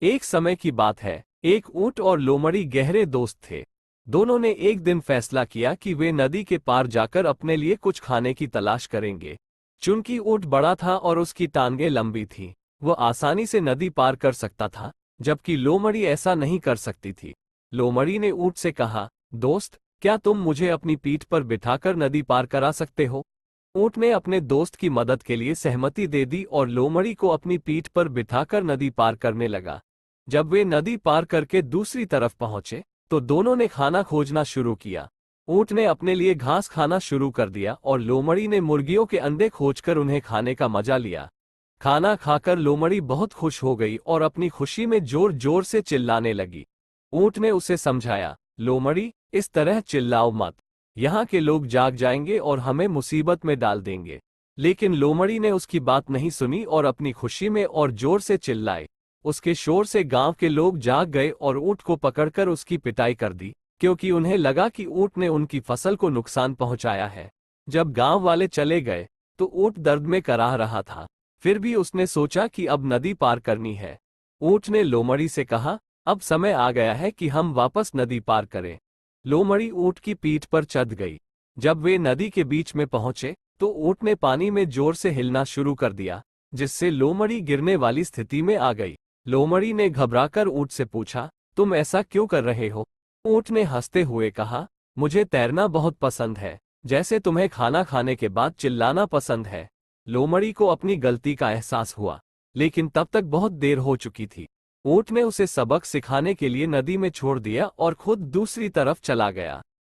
एक समय की बात है, एक ऊंट और लोमड़ी गहरे दोस्त थे। दोनों ने एक दिन फैसला किया कि वे नदी के पार जाकर अपने लिए कुछ खाने की तलाश करेंगे। चूंकि ऊंट बड़ा था और उसकी टांगें लंबी थीं, वह आसानी से नदी पार कर सकता था, जबकि लोमड़ी ऐसा नहीं कर सकती थी। लोमड़ी ने ऊंट से कहा, दोस्त, क्या तुम मुझे अपनी पीठ पर बिठाकर नदी पार करा सकते हो? ऊंट ने अपने दोस्त की मदद के लिए सहमति दे दी और लोमड़ी को अपनी पीठ पर बिठाकर नदी पार करने लगा। जब वे नदी पार करके दूसरी तरफ पहुंचे, तो दोनों ने खाना खोजना शुरू किया। ऊंट ने अपने लिए घास खाना शुरू कर दिया और लोमड़ी ने मुर्गियों के अंडे खोजकर उन्हें खाने का मजा लिया। खाना खाकर लोमड़ी बहुत खुश हो गई और अपनी खुशी में जोर जोर से चिल्लाने लगी। ऊंट ने उसे समझाया, लोमड़ी, इस तरह चिल्लाओ मत। यहाँ के लोग जाग जाएंगे और हमें मुसीबत में डाल देंगे। लेकिन लोमड़ी ने उसकी बात नहीं सुनी और अपनी खुशी में और जोर से चिल्लाए। उसके शोर से गांव के लोग जाग गए और ऊंट को पकड़कर उसकी पिटाई कर दी, क्योंकि उन्हें लगा कि ऊंट ने उनकी फसल को नुकसान पहुंचाया है। जब गांव वाले चले गए, तो ऊंट दर्द में कराह रहा था। फिर भी उसने सोचा कि अब नदी पार करनी है। ऊंट ने लोमड़ी से कहा, अब समय आ गया है कि हम वापस नदी पार करें। लोमड़ी ऊंट की पीठ पर चढ़ गई। जब वे नदी के बीच में पहुंचे, तो ऊंट ने पानी में जोर से हिलना शुरू कर दिया, जिससे लोमड़ी गिरने वाली स्थिति में आ गई। लोमड़ी ने घबराकर ऊंट से पूछा, तुम ऐसा क्यों कर रहे हो? ऊंट ने हंसते हुए कहा, मुझे तैरना बहुत पसंद है, जैसे तुम्हें खाना खाने के बाद चिल्लाना पसंद है। लोमड़ी को अपनी गलती का एहसास हुआ, लेकिन तब तक बहुत देर हो चुकी थी। ऊंट ने उसे सबक सिखाने के लिए नदी में छोड़ दिया और खुद दूसरी तरफ चला गया।